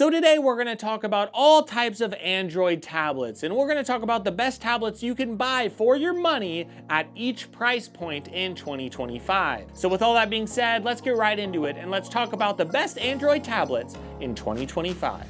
So today we're going to talk about all types of Android tablets, and we're going to talk about the best tablets you can buy for your money at each price point in 2025. So with all that being said, let's get right into it and let's talk about the best Android tablets in 2025.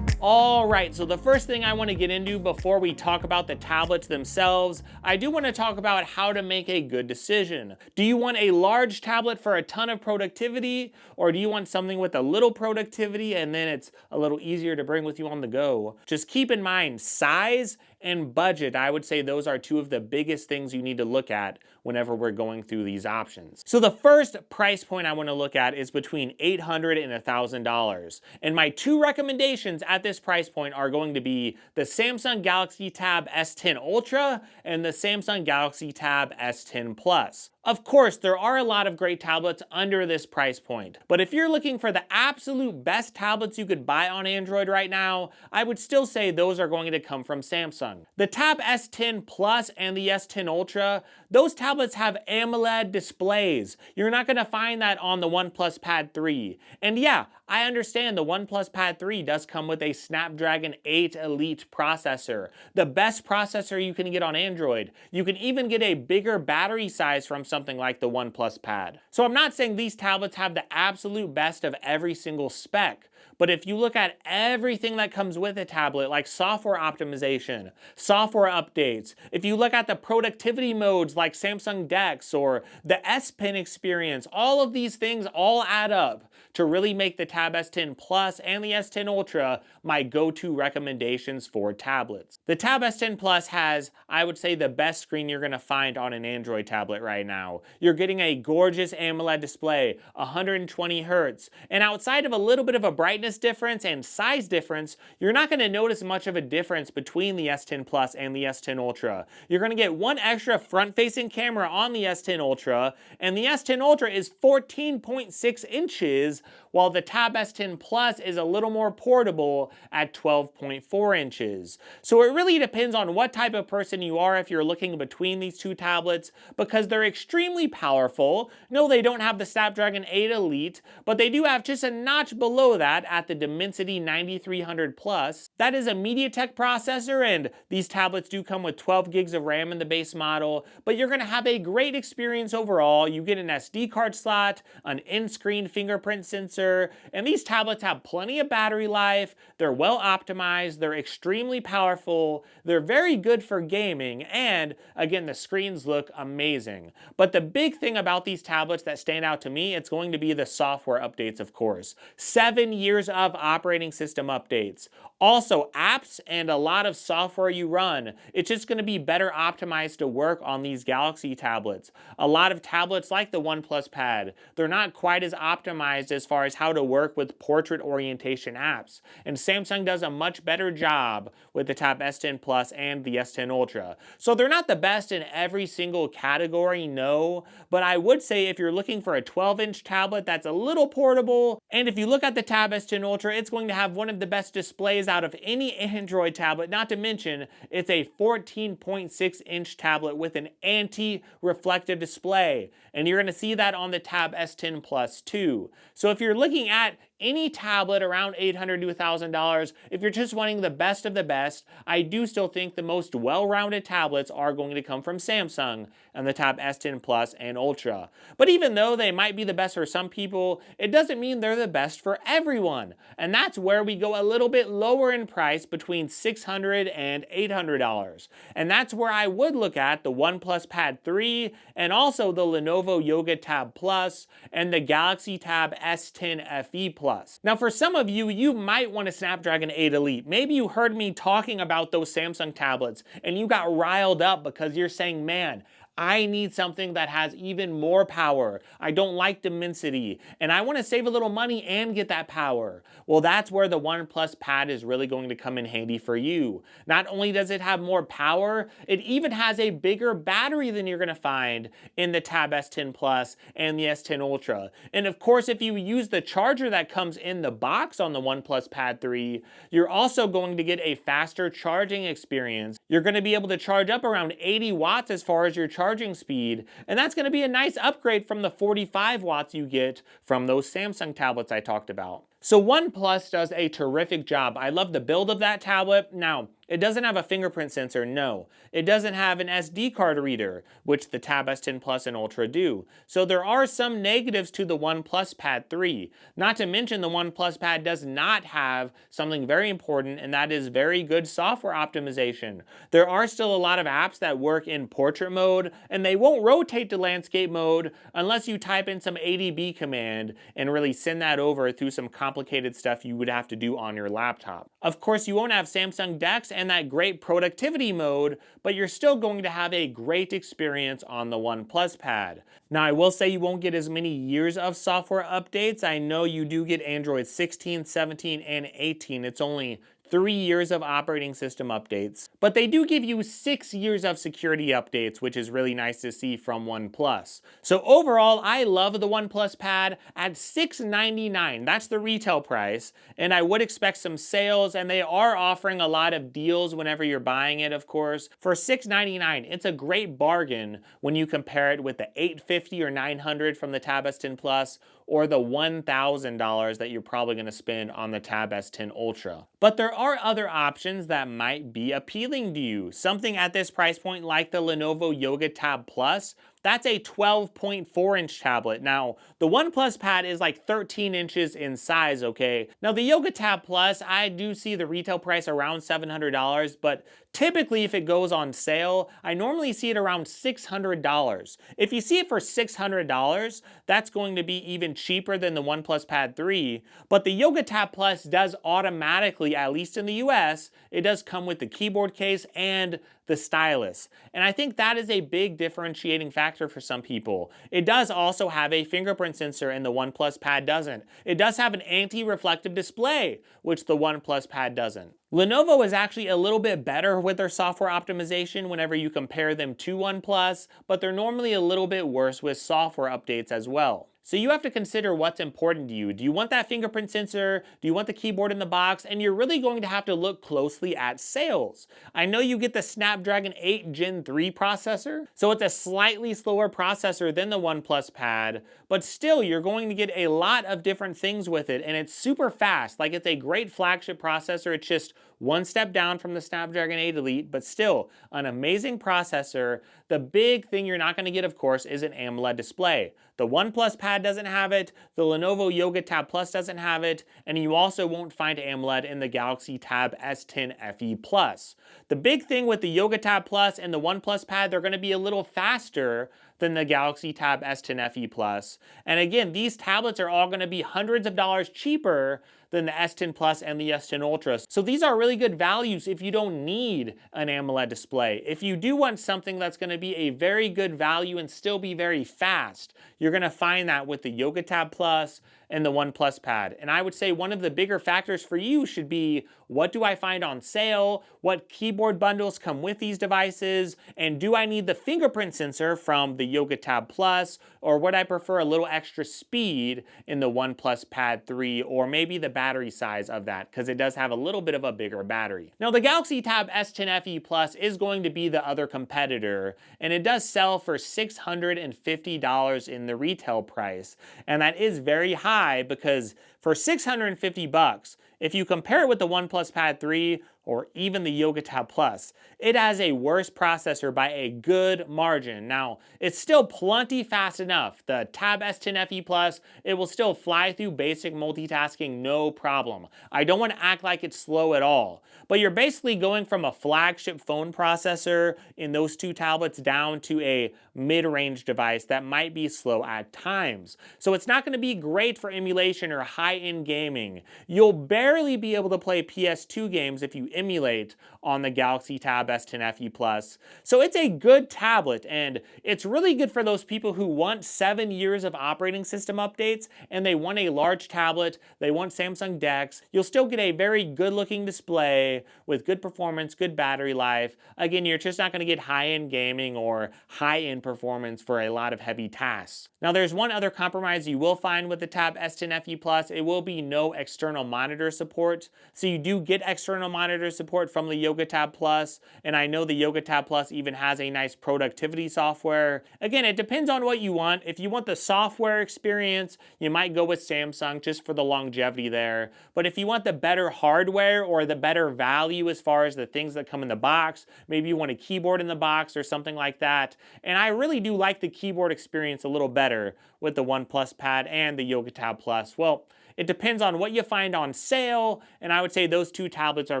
Alright, so the first thing I want to get into before we talk about the tablets themselves, I do want to talk about how to make a good decision. Do you want a large tablet for a ton of productivity, or do you want something with a little productivity and then it's a little easier to bring with you on the go? Just keep in mind, size and budget, I would say those are two of the biggest things you need to look at whenever we're going through these options. So the first price point I want to look at is between $800 and $1,000. And my two recommendations at this price point are going to be the Samsung Galaxy Tab S10 Ultra and the Samsung Galaxy Tab S10 Plus. Of course, there are a lot of great tablets under this price point, but if you're looking for the absolute best tablets you could buy on Android right now, I would still say those are going to come from Samsung. The Tab S10 Plus and the S10 Ultra, those tablets have AMOLED displays. You're not going to find that on the OnePlus Pad 3. And yeah, I understand the OnePlus Pad 3 does come with a Snapdragon 8 Elite processor, the best processor you can get on Android. You can even get a bigger battery size from something like the OnePlus Pad. So I'm not saying these tablets have the absolute best of every single spec, but if you look at everything that comes with a tablet, like software optimization, software updates, if you look at the productivity modes like Samsung DeX or the S Pen experience, all of these things all add up to really make the Tab S10 Plus and the S10 Ultra my go-to recommendations for tablets. The Tab S10 Plus has, I would say, the best screen you're going to find on an Android tablet right now. You're getting a gorgeous AMOLED display, 120 Hz, and outside of a little bit of a brightness difference and size difference, you're not going to notice much of a difference between the S10 Plus and the S10 Ultra. You're going to get one extra front-facing camera on the S10 Ultra, and the S10 Ultra is 14.6 inches, while the Tab S10 Plus is a little more portable at 12.4 inches. So it really depends on what type of person you are if you're looking between these two tablets, because they're extremely powerful. No, they don't have the Snapdragon 8 Elite, but they do have just a notch below that at the Dimensity 9300 Plus. That is a MediaTek processor, and these tablets do come with 12 gigs of RAM in the base model, but you're going to have a great experience overall. You get an SD card slot, an in-screen fingerprint sensor, and these tablets have plenty of battery life. They're well optimized, they're extremely powerful, they're very good for gaming, and again, the screens look amazing. But the big thing about these tablets that stand out to me, it's going to be the software updates, of course. 7 years of operating system updates. Also, apps and a lot of software you run, it's just going to be better optimized to work on these Galaxy tablets. A lot of tablets like the OnePlus Pad, they're not quite as optimized as far as how to work with portrait orientation apps. And Samsung does a much better job with the Tab S10 Plus and the S10 Ultra. So they're not the best in every single category, no, but I would say if you're looking for a 12-inch tablet that's a little portable, and if you look at the Tab S10 Ultra, it's going to have one of the best displays out of any Android tablet, not to mention it's a 14.6-inch tablet with an anti-reflective display, and you're going to see that on the Tab S10 Plus too. So if you're looking at any tablet around $800 to $1,000, if you're just wanting the best of the best, I do still think the most well-rounded tablets are going to come from Samsung and the Tab S10 Plus and Ultra. But even though they might be the best for some people, it doesn't mean they're the best for everyone. And that's where we go a little bit lower in price, between $600 and $800. And that's where I would look at the OnePlus Pad 3 and also the Lenovo Yoga Tab Plus and the Galaxy Tab S10 FE Plus. Now for some of you, you might want a Snapdragon 8 Elite. Maybe you heard me talking about those Samsung tablets and you got riled up because you're saying, man, I need something that has even more power. I don't like Dimensity, and I want to save a little money and get that power. Well, that's where the OnePlus Pad is really going to come in handy for you. Not only does it have more power, it even has a bigger battery than you're going to find in the Tab S10 Plus and the S10 Ultra. And of course, if you use the charger that comes in the box on the OnePlus Pad 3, you're also going to get a faster charging experience. You're going to be able to charge up around 80 watts as far as your charging speed, and that's going to be a nice upgrade from the 45 watts you get from those Samsung tablets I talked about. So OnePlus does a terrific job. I love the build of that tablet. Now, it doesn't have a fingerprint sensor, no. It doesn't have an SD card reader, which the Tab S10 Plus and Ultra do. So there are some negatives to the OnePlus Pad 3. Not to mention the OnePlus Pad does not have something very important, and that is very good software optimization. There are still a lot of apps that work in portrait mode, and they won't rotate to landscape mode unless you type in some ADB command and really send that over through some complicated stuff you would have to do on your laptop. Of course, you won't have Samsung DeX and that great productivity mode, but you're still going to have a great experience on the OnePlus Pad. Now, I will say you won't get as many years of software updates. I know you do get Android 16, 17, and 18. It's only 3 years of operating system updates, but they do give you 6 years of security updates, which is really nice to see from OnePlus. So overall, I love the OnePlus Pad at $699. That's the retail price, and I would expect some sales, and they are offering a lot of deals whenever you're buying it, of course. For $699, it's a great bargain when you compare it with the $850 or $900 from the Tab S10 Plus, or the $1,000 that you're probably going to spend on the Tab S10 Ultra. But there are other options that might be appealing to you. Something at this price point like the Lenovo Yoga Tab Plus, that's a 12.4-inch tablet. Now, the OnePlus Pad is like 13 inches in size, okay? Now, the Yoga Tab Plus, I do see the retail price around $700, but typically if it goes on sale, I normally see it around $600. If you see it for $600, that's going to be even cheaper than the OnePlus Pad 3, but the Yoga Tab Plus does automatically, at least in the US, it does come with the keyboard case and the stylus. And I think that is a big differentiating factor for some people. It does also have a fingerprint sensor and the OnePlus Pad doesn't. It does have an anti-reflective display, which the OnePlus Pad doesn't. Lenovo is actually a little bit better with their software optimization whenever you compare them to OnePlus, but they're normally a little bit worse with software updates as well. So you have to consider what's important to you. Do you want that fingerprint sensor? Do you want the keyboard in the box? And you're really going to have to look closely at sales. I know you get the Snapdragon 8 Gen 3 processor, so it's a slightly slower processor than the OnePlus Pad, but still you're going to get a lot of different things with it, and it's super fast. Like, it's a great flagship processor. It's just one step down from the Snapdragon 8 Elite, but still an amazing processor. The big thing you're not going to get, of course, is an AMOLED display. The OnePlus Pad doesn't have it, the Lenovo Yoga Tab Plus doesn't have it, and you also won't find AMOLED in the Galaxy Tab S10 FE Plus. The big thing with the Yoga Tab Plus and the OnePlus Pad, they're going to be a little faster than the Galaxy Tab S10 FE Plus. And again, these tablets are all going to be hundreds of dollars cheaper than the S10 Plus and the S10 Ultra. So these are really good values if you don't need an AMOLED display. If you do want something that's going to be a very good value and still be very fast, you're going to find that with the Yoga Tab Plus and the OnePlus Pad. And I would say one of the bigger factors for you should be, what do I find on sale? What keyboard bundles come with these devices? And do I need the fingerprint sensor from the Yoga Tab Plus? Or would I prefer a little extra speed in the OnePlus Pad 3, or maybe the battery size of that, because it does have a little bit of a bigger battery. Now, the Galaxy Tab S10 FE Plus is going to be the other competitor, and it does sell for $650 in the retail price. And that is very high, because for $650, if you compare it with the OnePlus Pad 3 or even the Yoga Tab Plus, it has a worse processor by a good margin. Now, it's still plenty fast enough. The Tab S10 FE Plus, it will still fly through basic multitasking, no problem. I don't want to act like it's slow at all. But you're basically going from a flagship phone processor in those two tablets down to a mid-range device that might be slow at times. So it's not going to be great for emulation or high-end gaming. You'll barely be able to play PS2 games if you emulate on the Galaxy Tab S10 FE Plus. So it's a good tablet, and it's really good for those people who want 7 years of operating system updates, and they want a large tablet, they want Samsung DeX. You'll still get a very good-looking display with good performance, good battery life. Again, you're just not going to get high-end gaming or high-end performance for a lot of heavy tasks. Now, there's one other compromise you will find with the Tab S10 FE Plus. It will be no external monitor support. So you do get external monitor monitor support from the Yoga Tab Plus, and I know the Yoga Tab Plus even has a nice productivity software. Again, it depends on what you want. If you want the software experience, you might go with Samsung just for the longevity there. But if you want the better hardware or the better value as far as the things that come in the box, maybe you want a keyboard in the box or something like that. And I really do like the keyboard experience a little better with the OnePlus Pad and the Yoga Tab Plus. Well, it depends on what you find on sale, and I would say those two tablets are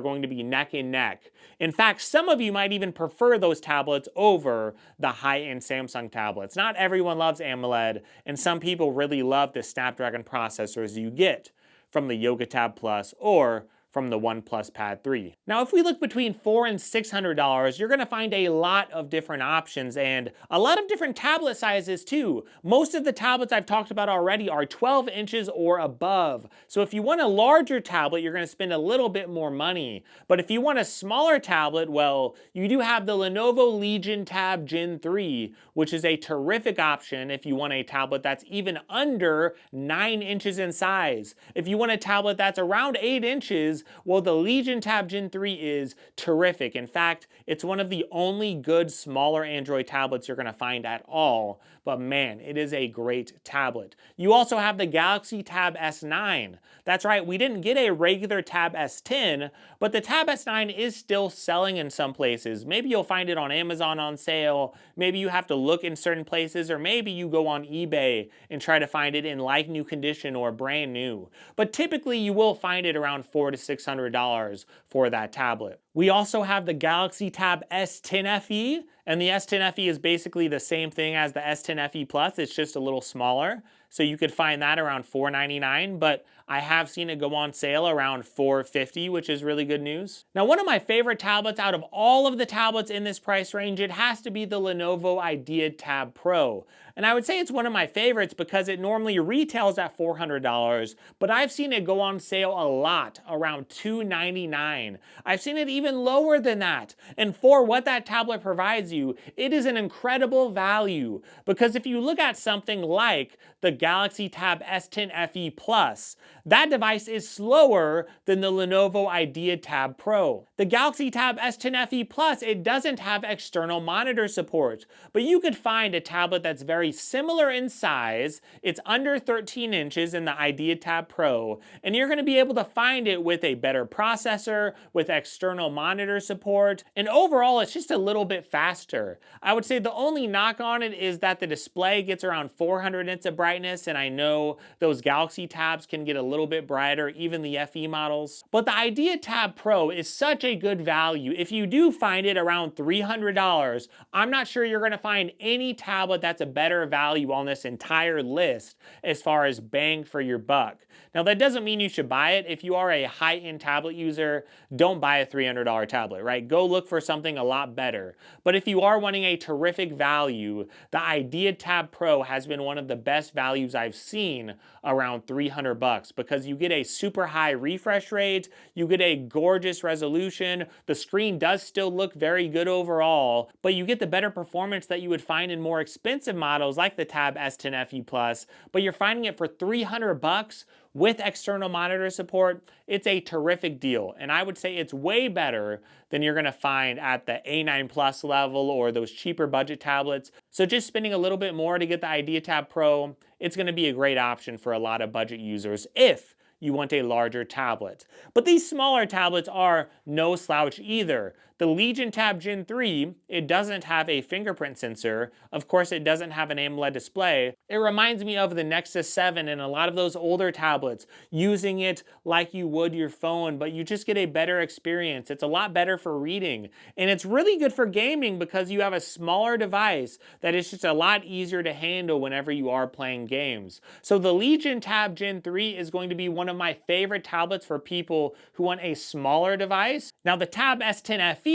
going to be neck and neck. In fact, some of you might even prefer those tablets over the high-end Samsung tablets. Not everyone loves AMOLED, and some people really love the Snapdragon processors you get from the Yoga Tab Plus or from the OnePlus Pad 3. Now, if we look between $400 and $600, you're gonna find a lot of different options and a lot of different tablet sizes too. Most of the tablets I've talked about already are 12 inches or above. So if you want a larger tablet, you're gonna spend a little bit more money. But if you want a smaller tablet, well, you do have the Lenovo Legion Tab Gen 3, which is a terrific option if you want a tablet that's even under 9 inches in size. If you want a tablet that's around 8 inches, well, the Legion Tab Gen 3 is terrific. In fact, it's one of the only good smaller Android tablets you're going to find at all. But man, it is a great tablet. You also have the Galaxy Tab S9. That's right, we didn't get a regular Tab S10, but the Tab S9 is still selling in some places. Maybe you'll find it on Amazon on sale, maybe you have to look in certain places, or maybe you go on eBay and try to find it in like new condition or brand new. But typically you will find it around $400 to $600 for that tablet. We also have the Galaxy Tab S10 FE, and the S10 FE is basically the same thing as the S10 FE Plus, it's just a little smaller. So you could find that around $499, but I have seen it go on sale around $450, which is really good news. Now, one of my favorite tablets out of all of the tablets in this price range, it has to be the Lenovo Idea Tab Pro. And I would say it's one of my favorites because it normally retails at $400, but I've seen it go on sale a lot, around $299. I've seen it even lower than that. And for what that tablet provides you, it is an incredible value. Because if you look at something like the Galaxy Tab S10 FE Plus, that device is slower than the Lenovo Idea Tab Pro. The Galaxy Tab S10 FE Plus, it doesn't have external monitor support, but you could find a tablet that's very similar in size, it's under 13 inches in the Idea Tab Pro, and you're going to be able to find it with a better processor, with external monitor support, and overall it's just a little bit faster. I would say the only knock on it is that the display gets around 400 nits of brightness, and I know those Galaxy Tabs can get a little bit brighter, even the FE models. But the Idea Tab Pro is such a good value. If you do find it around $300, I'm not sure you're going to find any tablet that's a better value on this entire list as far as bang for your buck. Now, that doesn't mean you should buy it. If you are a high-end tablet user, don't buy a $300 tablet, right? Go look for something a lot better. But if you are wanting a terrific value, the Idea Tab Pro has been one of the best values I've seen around $300 because you get a super high refresh rate, you get a gorgeous resolution, the screen does still look very good overall, but you get the better performance that you would find in more expensive models like the Tab S10 FE Plus, but you're finding it for $300 with external monitor support. It's a terrific deal, and I would say it's way better than you're going to find at the A9 Plus level or those cheaper budget tablets. So just spending a little bit more to get the Idea Tab Pro, it's going to be a great option for a lot of budget users if you want a larger tablet. But these smaller tablets are no slouch either. The Legion Tab Gen 3, it doesn't have a fingerprint sensor. Of course, it doesn't have an AMOLED display. It reminds me of the Nexus 7 and a lot of those older tablets, using it like you would your phone, but you just get a better experience. It's a lot better for reading. And it's really good for gaming because you have a smaller device that is just a lot easier to handle whenever you are playing games. So the Legion Tab Gen 3 is going to be one of my favorite tablets for people who want a smaller device. Now the Tab S10 FE,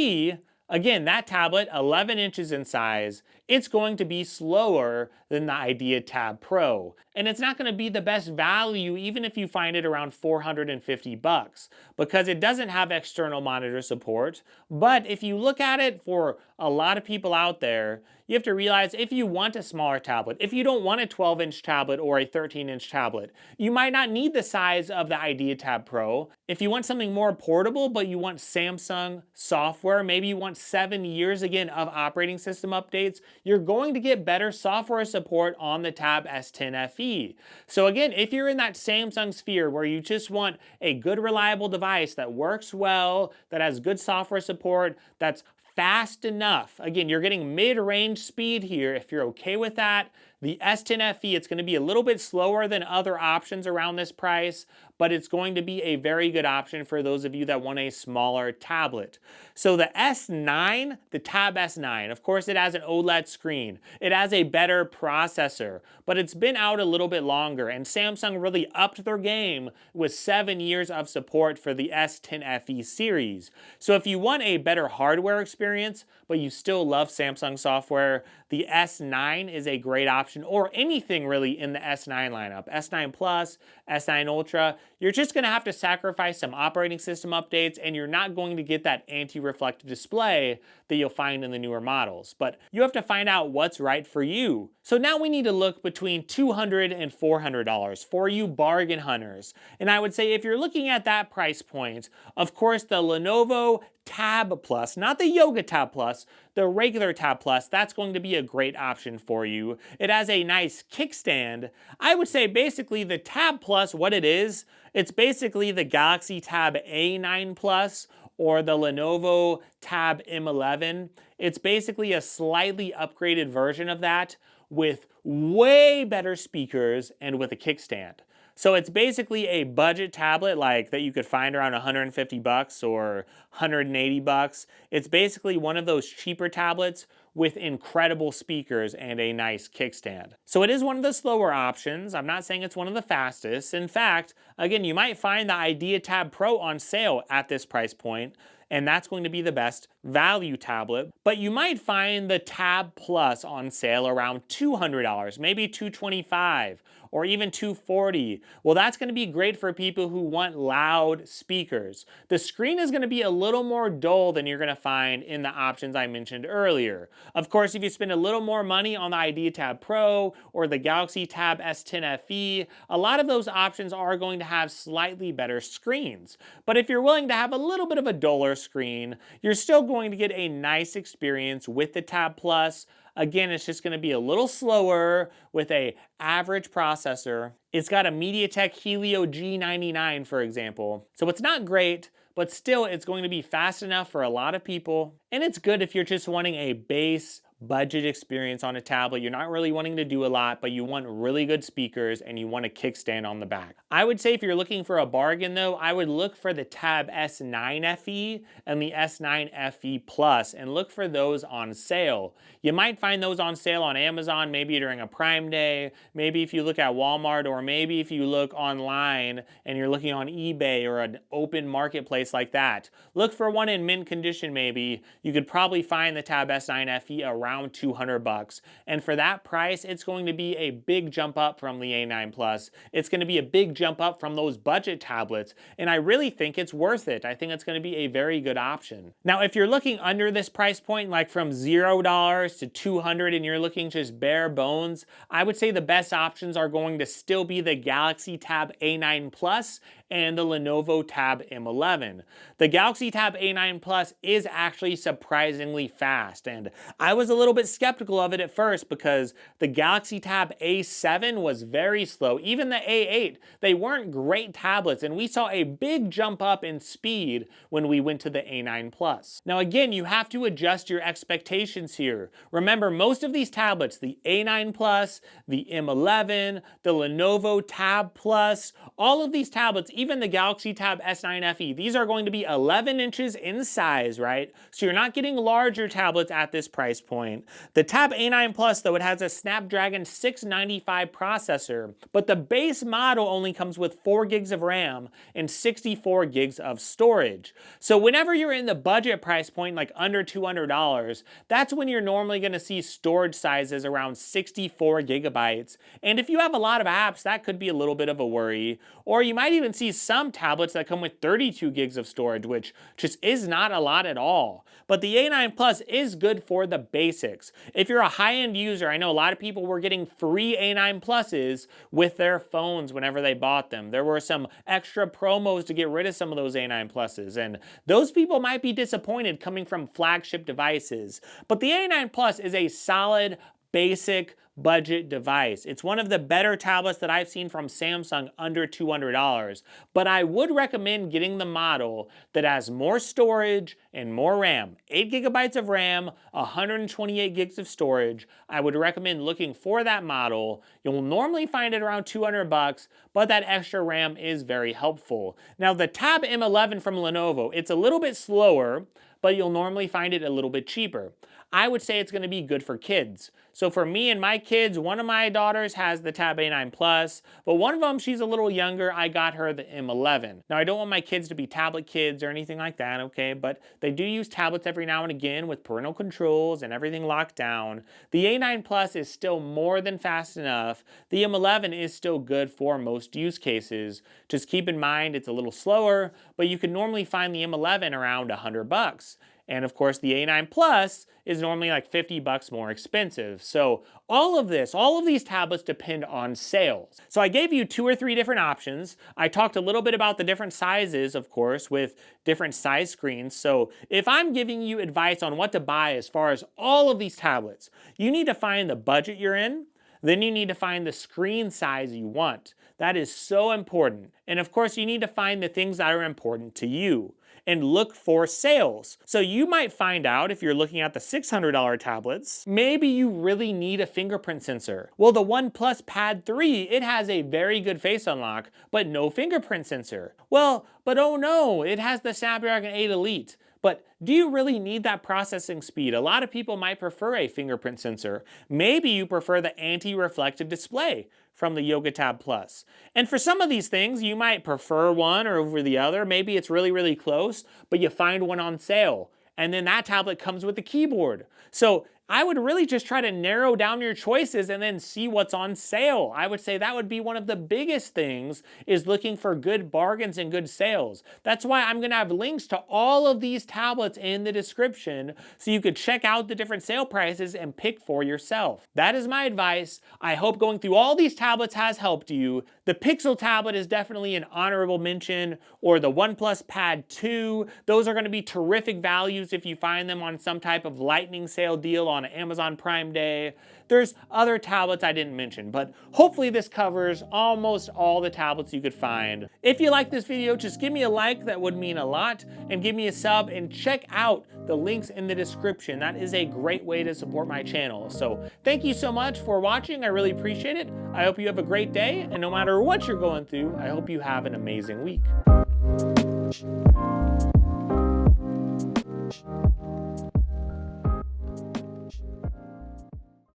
again, that tablet, 11 inches in size, it's going to be slower than the Idea Tab Pro. And it's not going to be the best value even if you find it around 450 bucks, because it doesn't have external monitor support. But if you look at it, for a lot of people out there, you have to realize if you want a smaller tablet, if you don't want a 12-inch tablet or a 13-inch tablet, you might not need the size of the Idea Tab Pro. If you want something more portable, but you want Samsung software, maybe you want 7 years again of operating system updates, you're going to get better software support on the Tab S10 FE. So again, if you're in that Samsung sphere where you just want a good, reliable device that works well, that has good software support, that's fast enough. Again, you're getting mid-range speed here. If you're okay with that, the S10 FE, it's going to be a little bit slower than other options around this price, but it's going to be a very good option for those of you that want a smaller tablet. So the S9, the Tab S9, of course it has an OLED screen. It has a better processor, but it's been out a little bit longer, and Samsung really upped their game with 7 years of support for the S10 FE series. So if you want a better hardware experience, but you still love Samsung software, the S9 is a great option, or anything really in the S9 lineup. S9 Plus, S9 Ultra, you're just going to have to sacrifice some operating system updates, and you're not going to get that anti-reflective display that you'll find in the newer models. But you have to find out what's right for you. So now we need to look between $200 and $400 for you bargain hunters. And I would say if you're looking at that price point, of course the Lenovo Tab Plus, not the Yoga Tab Plus, the regular Tab Plus, that's going to be a great option for you. It has a nice kickstand. I would say basically the Tab Plus, what it is, it's basically the Galaxy Tab A9 Plus or the Lenovo Tab M11. It's basically a slightly upgraded version of that with way better speakers and with a kickstand. So it's basically a budget tablet like that you could find around 150 bucks or 180 bucks. It's basically one of those cheaper tablets with incredible speakers and a nice kickstand. So it is one of the slower options. I'm not saying it's one of the fastest. In fact, again, you might find the Idea Tab Pro on sale at this price point, and that's going to be the best value tablet. But you might find the Tab Plus on sale around $200, maybe $225, or even $240. Well, that's going to be great for people who want loud speakers. The screen is going to be a little more dull than you're going to find in the options I mentioned earlier. Of course, if you spend a little more money on the Idea Tab Pro or the Galaxy Tab S10 FE, a lot of those options are going to have slightly better screens. But if you're willing to have a little bit of a duller screen, you're still going to get a nice experience with the Tab Plus. Again, it's just going to be a little slower with a average processor. It's got a MediaTek Helio G99, for example. So it's not great, but still it's going to be fast enough for a lot of people. And it's good if you're just wanting a base budget experience on a tablet. You're not really wanting to do a lot, but you want really good speakers and you want a kickstand on the back. I would say if you're looking for a bargain though, I would look for the Tab S9 FE and the S9 FE Plus and look for those on sale. You might find those on sale on Amazon, maybe during a Prime Day, maybe if you look at Walmart, or maybe if you look online and you're looking on eBay or an open marketplace like that. Look for one in mint condition maybe. You could probably find the Tab S9 FE around 200 bucks. And for that price, it's going to be a big jump up from the A9 Plus. It's going to be a big jump up from those budget tablets. And I really think it's worth it. I think it's going to be a very good option. Now, if you're looking under this price point, like from $0 to 200, and you're looking just bare bones, I would say the best options are going to still be the Galaxy Tab A9 Plus and the Lenovo Tab M11. The Galaxy Tab A9 Plus is actually surprisingly fast, and I was a little bit skeptical of it at first because the Galaxy Tab A7 was very slow. Even the A8, they weren't great tablets, and we saw a big jump up in speed when we went to the A9 Plus. Now again, you have to adjust your expectations here. Remember, most of these tablets, the A9 Plus, the M11, the Lenovo Tab Plus, all of these tablets, even the Galaxy Tab S9 FE, these are going to be 11 inches in size, right? So you're not getting larger tablets at this price point. The Tab A9 Plus, though, it has a Snapdragon 695 processor, but the base model only comes with 4 gigs of RAM and 64 gigs of storage. So whenever you're in the budget price point, like under $200, that's when you're normally going to see storage sizes around 64 gigabytes. And if you have a lot of apps, that could be a little bit of a worry. Or you might even see some tablets that come with 32 gigs of storage, which just is not a lot at all. But the A9 Plus is good for the basics. If you're a high-end user, I know a lot of people were getting free A9 Pluses with their phones whenever they bought them. There were some extra promos to get rid of some of those A9 Pluses, and those people might be disappointed coming from flagship devices. But the A9 Plus is a solid, basic, budget device. It's one of the better tablets that I've seen from Samsung under $200, but I would recommend getting the model that has more storage and more RAM. 8 gigabytes of RAM, 128 gigs of storage. I would recommend looking for that model. You'll normally find it around 200 bucks, but that extra RAM is very helpful. Now the Tab M11 from Lenovo, it's a little bit slower, but you'll normally find it a little bit cheaper. I would say it's going to be good for kids. So for me and my kids, one of my daughters has the Tab A9 Plus, but one of them, she's a little younger, I got her the M11. Now I don't want my kids to be tablet kids or anything like that, okay, but they do use tablets every now and again with parental controls and everything locked down. The A9 Plus is still more than fast enough. The M11 is still good for most use cases. Just keep in mind it's a little slower, but you can normally find the M11 around 100 bucks. And of course, the A9 Plus is normally like 50 bucks more expensive. So all of these tablets depend on sales. So I gave you 2 or 3 different options. I talked a little bit about the different sizes, of course, with different size screens. So if I'm giving you advice on what to buy as far as all of these tablets, you need to find the budget you're in. Then you need to find the screen size you want. That is so important. And of course, you need to find the things that are important to you and look for sales. So you might find out if you're looking at the $600 tablets, maybe you really need a fingerprint sensor. Well, the OnePlus Pad 3, it has a very good face unlock, but no fingerprint sensor. Well, but oh no, it has the Snapdragon 8 Elite. But do you really need that processing speed? A lot of people might prefer a fingerprint sensor. Maybe you prefer the anti-reflective display from the Yoga Tab Plus. And for some of these things, you might prefer one or over the other. Maybe it's really, really close, but you find one on sale. And then that tablet comes with a keyboard. So I would really just try to narrow down your choices and then see what's on sale. I would say that would be one of the biggest things, is looking for good bargains and good sales. That's why I'm gonna have links to all of these tablets in the description so you could check out the different sale prices and pick for yourself. That is my advice. I hope going through all these tablets has helped you. The Pixel tablet is definitely an honorable mention, or the OnePlus Pad 2. Those are gonna be terrific values if you find them on some type of lightning sale deal on Amazon Prime Day. There's other tablets I didn't mention, but hopefully this covers almost all the tablets you could find. If you like this video, just give me a like, that would mean a lot, and give me a sub, and check out the links in the description. That is a great way to support my channel. So thank you so much for watching. I really appreciate it. I hope you have a great day, and no matter what you're going through, I hope you have an amazing week.